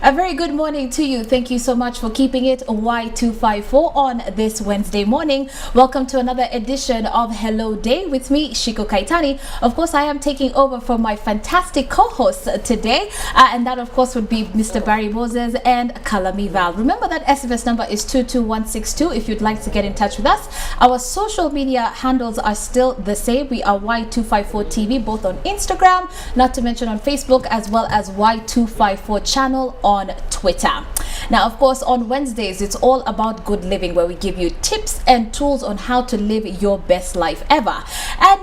A very good morning to you. Thank you so much for keeping it Y254 on this Wednesday morning. Welcome to another edition of Hello Day with me, Shiko Kaitani. Of course, I am taking over from my fantastic co-hosts today, and that of course would be Mr. Barry Moses and Kalami Val. Remember that SMS number is 22162 if you'd like to get in touch with us. Our social media handles are still the same. We are Y254TV both on Instagram, not to mention on Facebook, as well as Y254 channel on Twitter. Now, of course, on Wednesdays, it's all about good living, where we give you tips and tools on how to live your best life ever. And,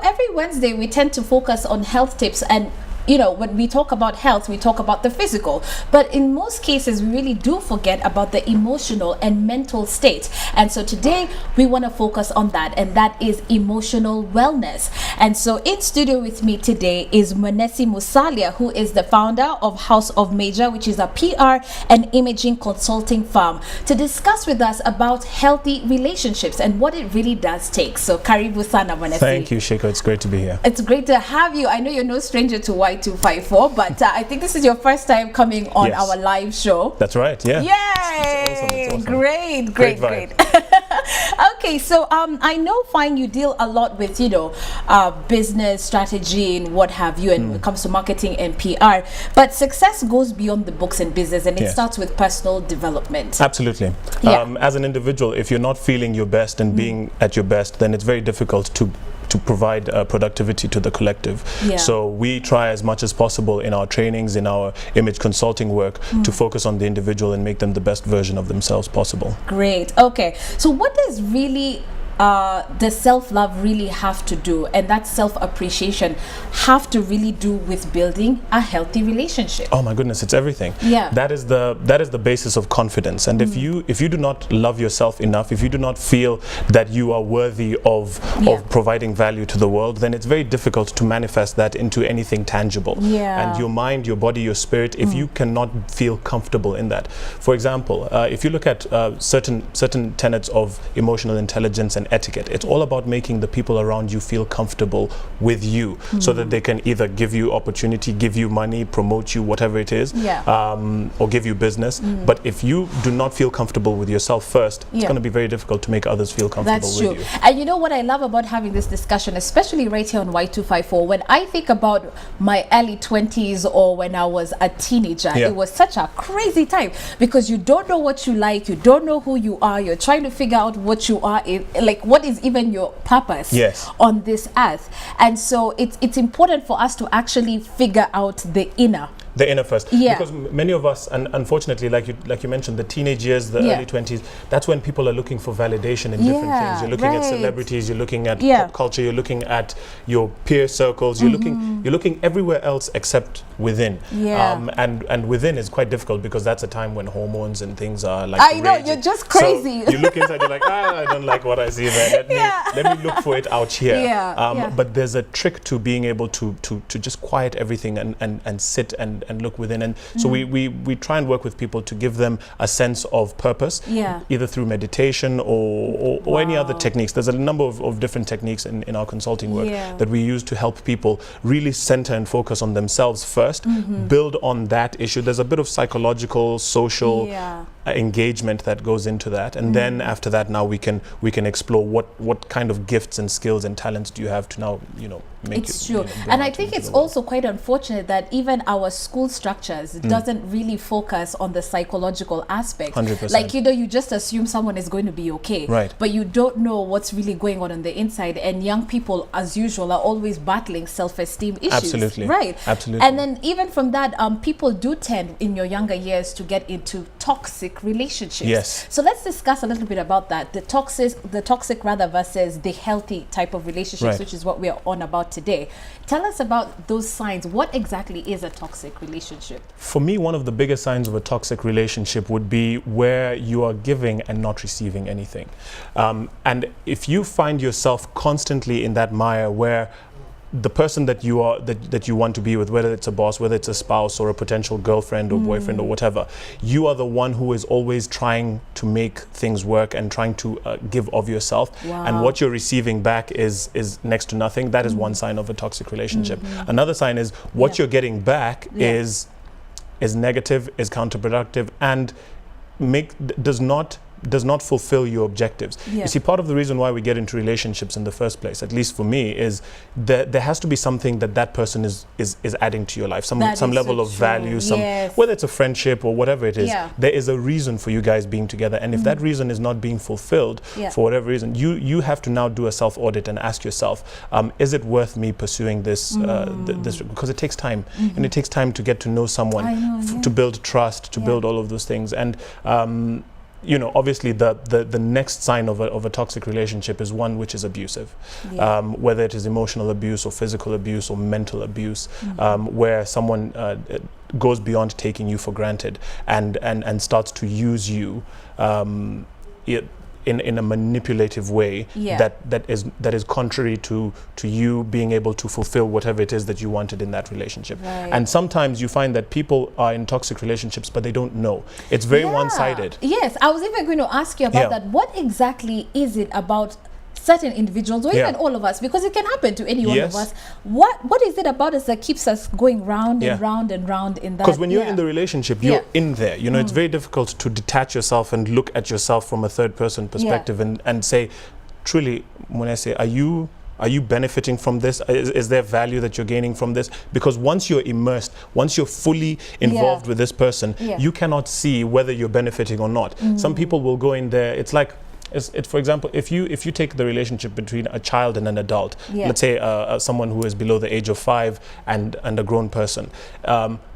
every Wednesday, we tend to focus on health tips. And when we talk about health, we talk about the physical, but in most cases we really do forget about the emotional and mental state. And so today we want to focus on that, and that is emotional wellness. And so in studio with me today is Mwenesi Musalia, who is the founder of House of Major, which is a PR and imaging consulting firm, to discuss with us about healthy relationships and what it really does take. So karibu sana, Mwenesi. Thank you, Shiko. It's great to be here. It's great to have you. I know you're no stranger to Y254, but I think this is your first time coming on our live show. That's right, yeah. Yay! It's awesome. Great. Okay, so I know, fine, you deal a lot with, business strategy and what have you, and when it comes to marketing and PR, but success goes beyond the books and business, and it starts with personal development. Absolutely. Yeah. As an individual, if you're not feeling your best and being at your best, then it's very difficult to provide productivity to the collective. Yeah. So we try as much as possible in our trainings, in our image consulting work, to focus on the individual and make them the best version of themselves possible. Great. Okay. So what does really does self-love really have to do, and that self-appreciation have to really do with building a healthy relationship? Oh my goodness, it's everything. Yeah. That is the basis of confidence. And if you do not love yourself enough, if you do not feel that you are worthy of providing value to the world, then it's very difficult to manifest that into anything tangible. Yeah. And your mind, your body, your spirit, if you cannot feel comfortable in that. For example, if you look at certain tenets of emotional intelligence and etiquette, it's all about making the people around you feel comfortable with you, so that they can either give you opportunity, give you money, promote you, whatever it is, or give you business. But if you do not feel comfortable with yourself first, it's going to be very difficult to make others feel comfortable with you. And you know what I love about having this discussion, especially right here on Y254, when I think about my early 20s or when I was a teenager, it was such a crazy time, because you don't know what you like, you don't know who you are, you're trying to figure out what you are, like what is even your purpose on this earth. And so it's important for us to actually figure out the inner first, because many of us, and unfortunately, like you mentioned, the teenage years, the early 20s, that's when people are looking for validation in different things. You're looking at celebrities, you're looking at pop culture, you're looking at your peer circles, you're looking everywhere else except within. And within is quite difficult, because that's a time when hormones and things are like you're just crazy. So you look inside, you're like, I don't like what I see there. Let me look for it out here. But there's a trick to being able to just quiet everything and sit and look within. And so we try and work with people to give them a sense of purpose, either through meditation or any other techniques. There's a number of different techniques in our consulting work that we use to help people really center and focus on themselves first, build on that issue. There's a bit of psychological, social engagement that goes into that, and then after that, now we can explore what kind of gifts and skills and talents do you have to now make it's true. And I think it's also quite unfortunate that even our school structures doesn't really focus on the psychological aspect. 100%. Like, you just assume someone is going to be okay, but you don't know what's really going on the inside. And young people, as usual, are always battling self-esteem issues. Absolutely. Absolutely. And then even from that, people do tend in your younger years to get into toxic relationships. So let's discuss a little bit about that, the toxic rather versus the healthy type of relationships, which is what we are on about today. Tell us about those signs. What exactly is a toxic relationship? For me, one of the biggest signs of a toxic relationship would be where you are giving and not receiving anything. And if you find yourself constantly in that mire where the person that you are that you want to be with, whether it's a boss, whether it's a spouse or a potential girlfriend or boyfriend or whatever, you are the one who is always trying to make things work and trying to give of yourself. And what you're receiving back is next to nothing. That is one sign of a toxic relationship. Another sign is what you're getting back is is negative, is counterproductive, and does not fulfill your objectives. You see, part of the reason why we get into relationships in the first place, at least for me, is that there has to be something that person is adding to your life, some level of value, whether it's a friendship or whatever it is. There is a reason for you guys being together, and if that reason is not being fulfilled for whatever reason, you have to now do a self-audit and ask yourself, is it worth me pursuing this? This, because it takes time, and it takes time to get to know someone, to build trust, to build all of those things, and you know, obviously the next sign of a toxic relationship is one which is abusive, whether it is emotional abuse or physical abuse or mental abuse, where someone goes beyond taking you for granted and starts to use you in a manipulative way that is contrary to you being able to fulfill whatever it is that you wanted in that relationship. And sometimes you find that people are in toxic relationships, but they don't know. It's very one-sided. Yes, I was even going to ask you about that. What exactly is it about certain individuals, or even all of us, because it can happen to any one of us? What is it about us that keeps us going round and round and round in that? Because when you're in the relationship, you're in there. You know, it's very difficult to detach yourself and look at yourself from a third-person perspective and say, truly, Mwenesi, are you benefiting from this? Is there value that you're gaining from this? Because once you're immersed, once you're fully involved with this person, you cannot see whether you're benefiting or not. Some people will go in there. It's like, for example, if you take the relationship between a child and an adult, let's say someone who is below the age of 5 and a grown person,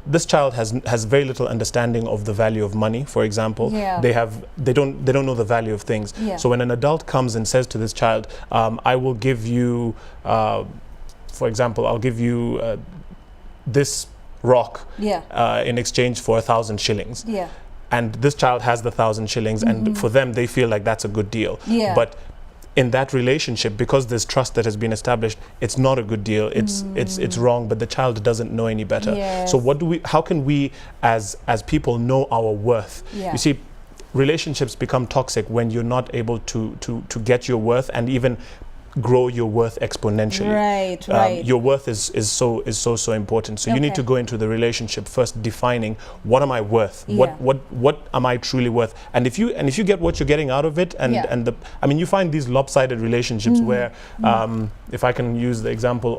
this child has very little understanding of the value of money, for example. They don't know the value of things. So when an adult comes and says to this child, I will give you, for example, I'll give you this rock in exchange for 1,000 shillings. And this child has the 1,000 shillings, and for them, they feel like that's a good deal. But in that relationship, because there's trust that has been established, it's not a good deal. It's wrong, but the child doesn't know any better. So how can we as people know our worth? You see, relationships become toxic when you're not able to get your worth and even grow your worth exponentially. Your worth is so important. So you need to go into the relationship first defining, what am I worth? What am I truly worth? And if you get what you're getting out of it, and I mean, you find these lopsided relationships where if I can use the example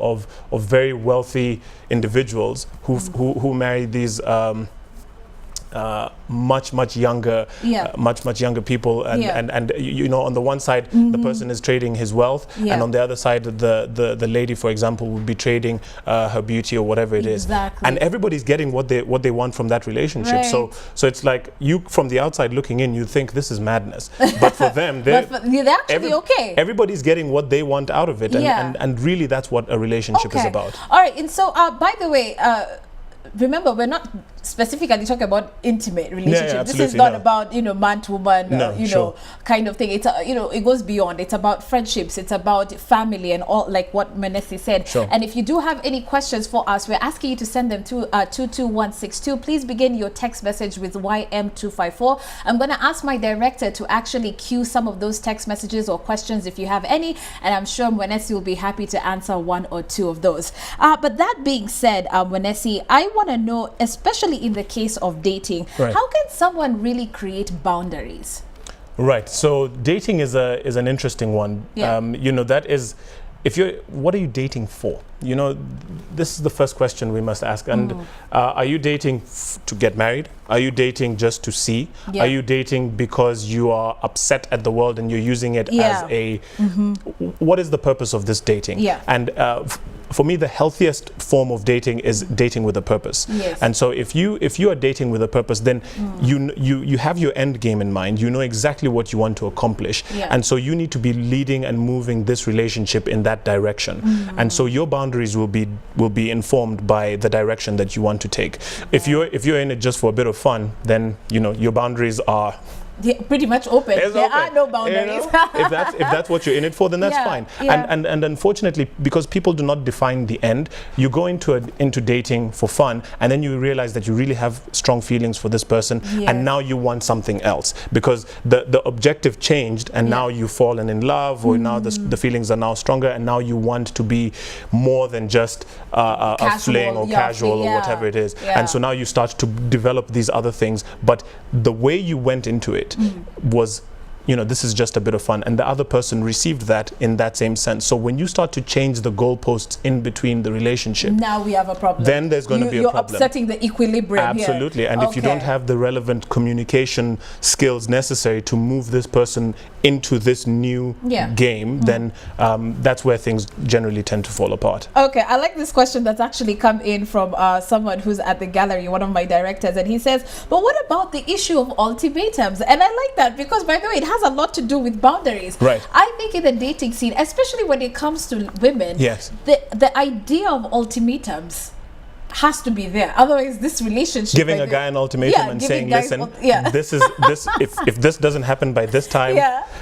of very wealthy individuals who marry these much younger people, and you know, on the one side the person is trading his wealth, and on the other side the lady, for example, would be trading her beauty or whatever it is, and everybody's getting what they want from that relationship. So it's like, you from the outside looking in, you think this is madness, but for them they're actually okay. Everybody's getting what they want out of it, and really that's what a relationship is about. All right, and so by the way, remember, we're not specifically talking about intimate relationships. This is not about, you know, man to woman, you know, kind of thing. It's you know, it goes beyond. It's about friendships. It's about family and all, like what Mwenesi said. And if you do have any questions for us, we're asking you to send them to 22162. Please begin your text message with YM254. I'm going to ask my director to actually cue some of those text messages or questions if you have any, and I'm sure Mwenesi will be happy to answer one or two of those. But that being said, Mwenesi, I want to know, especially in the case of dating, how can someone really create boundaries? Right. So dating is an interesting one. You know, that is, what are you dating for? You know, this is the first question we must ask. And are you dating to get married? Are you dating just to see? Are you dating because you are upset at the world and you're using it as a, what is the purpose of this dating? And for me, the healthiest form of dating is dating with a purpose. And so if you are dating with a purpose, then you have your end game in mind. You know exactly what you want to accomplish. And so you need to be leading and moving this relationship in that direction. And so your boundaries will be informed by the direction that you want to take. If you're in it just for a bit of fun, then you know your boundaries are pretty much open. There are no boundaries. If that's what you're in it for, then that's fine. And unfortunately, because people do not define the end, you go into dating for fun, and then you realize that you really have strong feelings for this person, and now you want something else because the objective changed, and now you've fallen in love, or now the feelings are now stronger, and now you want to be more than just a fling or casual or whatever it is. And so now you start to develop these other things, but the way you went into it was, you know, this is just a bit of fun, and the other person received that in that same sense. So when you start to change the goalposts in between the relationship, now we have a problem. Then there's going to be a problem. You're upsetting the equilibrium. Absolutely. And if you don't have the relevant communication skills necessary to move this person into this new game, then that's where things generally tend to fall apart. Okay, I like this question that's actually come in from someone who's at the gallery, one of my directors, and he says, but what about the issue of ultimatums? And I like that because, by the way, it has a lot to do with boundaries. Right. I think in the dating scene, especially when it comes to women, the idea of ultimatums has to be there. Otherwise, this relationship, giving a guy an ultimatum and saying, listen, this is this, if this doesn't happen by this time,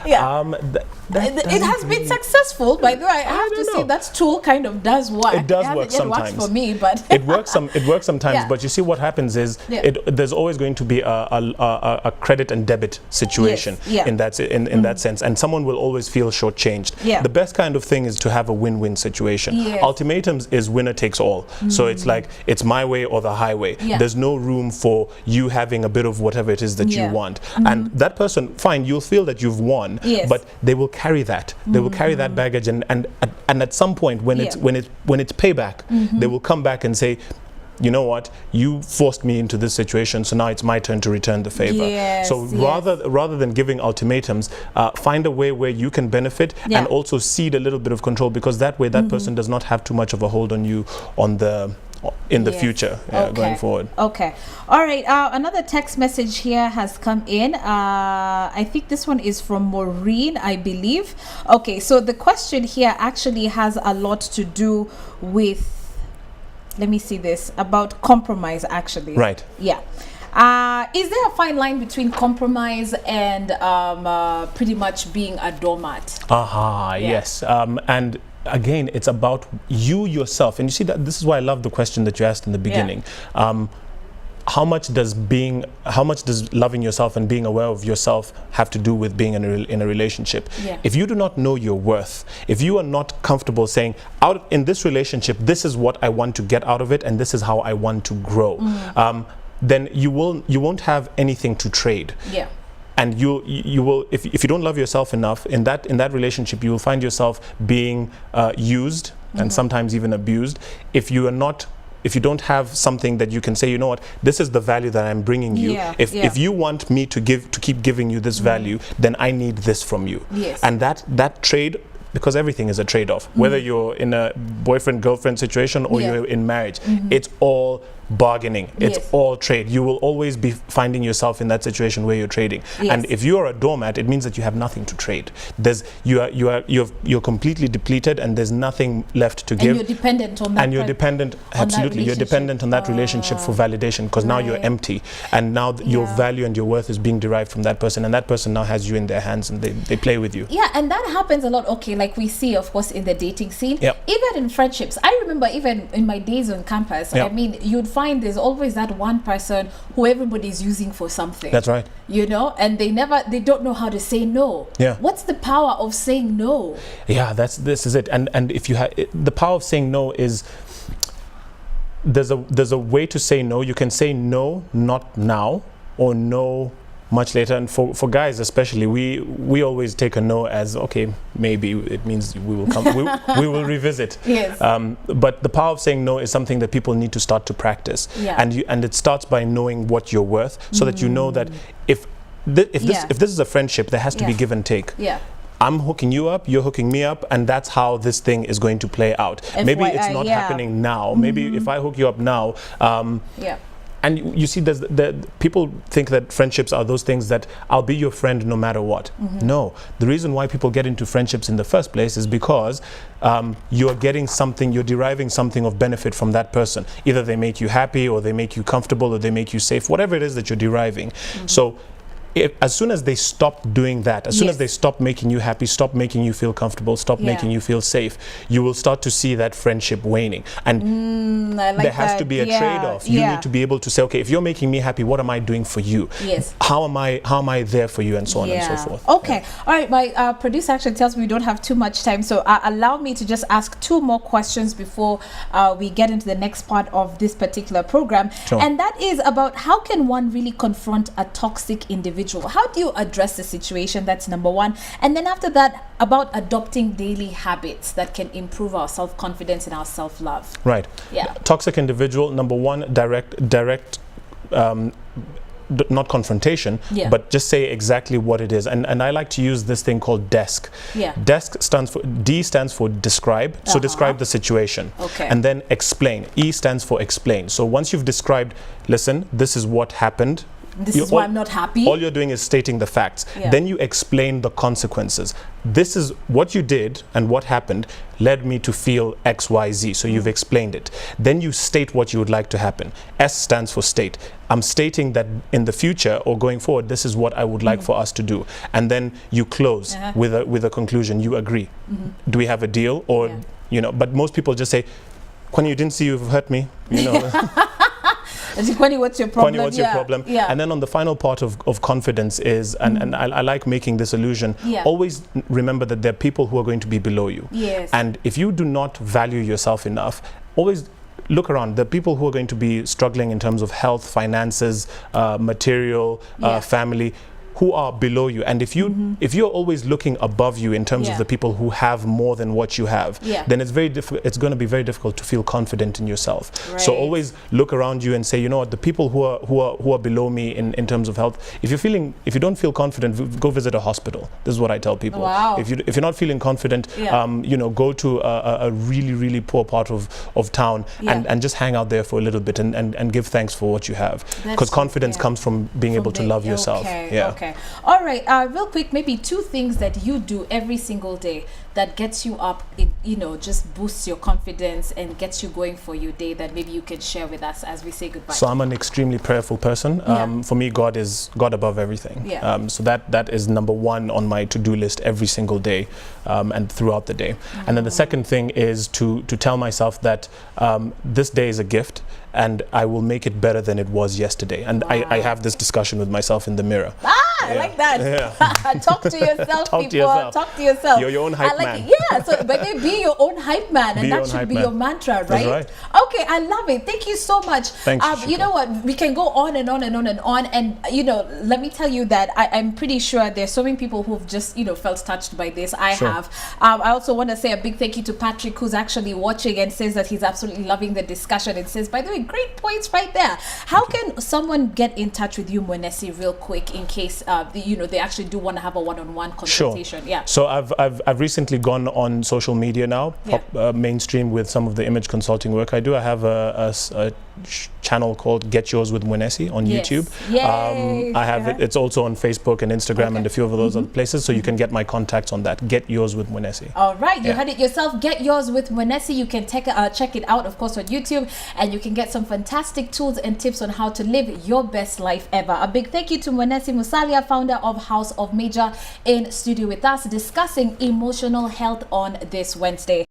it has been successful. By the way, I have to say that tool kind of does work. It does work sometimes. It works for me, but it works sometimes. But you see, what happens is there's always going to be a credit and debit situation in that sense, and someone will always feel shortchanged. The best kind of thing is to have a win-win situation. Ultimatums is winner takes all. So it's like, it's my way or the highway. There's no room for you having a bit of whatever it is that you want. And that person, fine, you'll feel that you've won, but they will carry that. They will carry that baggage, and at some point when it's payback, they will come back and say, you know what, you forced me into this situation, so now it's my turn to return the favor. So rather than giving ultimatums, find a way where you can benefit and also cede a little bit of control, because that way that person does not have too much of a hold on you in the future going forward. Okay. All right. Another text message here has come in. I think this one is from Maureen, I believe. Okay. So the question here actually has a lot to do with, let me see this, about compromise actually. Right. Yeah. Is there a fine line between compromise and pretty much being a doormat? Yes. And again, it's about you yourself, and you see that this is why I love the question that you asked in the beginning. How much does loving yourself and being aware of yourself have to do with being in a relationship? If you do not know your worth, if you are not comfortable saying, in this relationship, this is what I want to get out of it, and this is how I want to grow, then you won't have anything to trade. And you will, if you don't love yourself enough in that relationship, you will find yourself being used and sometimes even abused. If you don't have something that you can say, you know what, this is the value that I'm bringing you. If you want me to keep giving you this value, then I need this from you. And that trade, because everything is a trade-off, whether you're in a boyfriend-girlfriend situation or you're in marriage, it's all bargaining, it's all trade. You will always be finding yourself in that situation where you're trading. And if you are a doormat, it means that you have nothing to trade. You're completely depleted, and there's nothing left to give. And you're dependent on that. And you're dependent, absolutely, you're dependent on that relationship for validation, because now you're empty, and now your value and your worth is being derived from that person, and that person now has you in their hands, and they play with you. And that happens a lot. Okay, like we see, of course, in the dating scene, even in friendships. I remember even in my days on campus, I mean, you'd find there's always that one person who everybody's using for something. That's right. You know, and they don't know how to say no. What's the power of saying no? This is it. And if you have the power of saying no is, there's a way to say no. You can say no, not now, or no much later. And for guys especially, we always take a no as, okay, maybe it means we will come, we will revisit. But the power of saying no is something that people need to start to practice. And it starts by knowing what you're worth, so that you know that if this is a friendship, there has to be give and take. I'm hooking you up, you're hooking me up, and that's how this thing is going to play out. Maybe it's not happening now. Maybe if I hook you up now, and you see, people think that friendships are those things that I'll be your friend no matter what. No, the reason why people get into friendships in the first place is because you're getting something, you're deriving something of benefit from that person. Either they make you happy, or they make you comfortable, or they make you safe, whatever it is that you're deriving. So as soon as they stop doing that, as soon as they stop making you happy, stop making you feel comfortable, stop making you feel safe, you will start to see that friendship waning. And there has to be a trade-off. You need to be able to say, okay, if you're making me happy, what am I doing for you? Yes. How am I there for you, and so on and so forth. Okay. All right. My producer actually tells me we don't have too much time, so allow me to just ask 2 more questions before we get into the next part of this particular program. Sure. And that is about how can one really confront a toxic individual? How do you address the situation? That's number 1. And then after that, about adopting daily habits that can improve our self-confidence and our self-love. Right. Yeah. Toxic individual, number 1, direct not confrontation, but just say exactly what it is. And I like to use this thing called DESC. DESC stands for, D stands for describe, so describe the situation. And then explain. E stands for explain. So once you've described, listen, this is what happened. This is why I'm not happy. All you're doing is stating the facts. Then you explain the consequences. This is what you did and what happened led me to feel X, Y, Z. So you've explained it. Then you state what you would like to happen. S stands for state. I'm stating that in the future or going forward, this is what I would like for us to do. And then you close with a conclusion. You agree. Do we have a deal? Or, you know, but most people just say, Kwani, you didn't see you've hurt me, you know. Kwani, what's your problem? Kwani, what's your problem? And then on the final part of confidence is, and I like making this illusion, always remember that there are people who are going to be below you. And if you do not value yourself enough, always look around. The people who are going to be struggling in terms of health, finances, material, family, who are below you. And if you if you're always looking above you in terms of the people who have more than what you have, then it's going to be very difficult to feel confident in yourself. So always look around you and say, you know what, the people who are below me in terms of health, if you don't feel confident, go visit a hospital. This is what I tell people. If you're not feeling confident, you know, go to a really poor part of town and just hang out there for a little bit and give thanks for what you have, because confidence comes from being able to love yourself. All right, real quick, maybe 2 things that you do every single day that gets you up, you know, just boosts your confidence and gets you going for your day, that maybe you can share with us as we say goodbye. So I'm an extremely prayerful person. For me, God is God above everything. So that is number 1 on my to-do list every single day and throughout the day. And then the second thing is to tell myself that this day is a gift and I will make it better than it was yesterday. And I have this discussion with myself in the mirror. I like that. Talk to yourself, people. Talk to yourself. You're your own hype man. So but then be your own hype man, and that should be your mantra, right? Okay, I love it. Thank you so much. You know what? We can go on and on and on and on. And you know, let me tell you that I'm pretty sure there's so many people who've just, you know, felt touched by this. I have. I also want to say a big thank you to Patrick, who's actually watching and says that he's absolutely loving the discussion. It says, by the way, great points right there. How can someone get in touch with you, Mwenesi, real quick, in case you know, they actually do want to have a one-on-one consultation? So I've recently gone on social media now, mainstream, with some of the image consulting work I do. I have a channel called Get Yours with Mwenesi on YouTube. I have it. It's also on Facebook and Instagram and a few of those other places. So you can get my contacts on that. Get Yours with Mwenesi. All right, you heard it yourself. Get Yours with Mwenesi. You can check it out, of course, on YouTube, and you can get some fantastic tools and tips on how to live your best life ever. A big thank you to Mwenesi Musalia, founder of House of Major, in studio with us discussing emotional health on this Wednesday.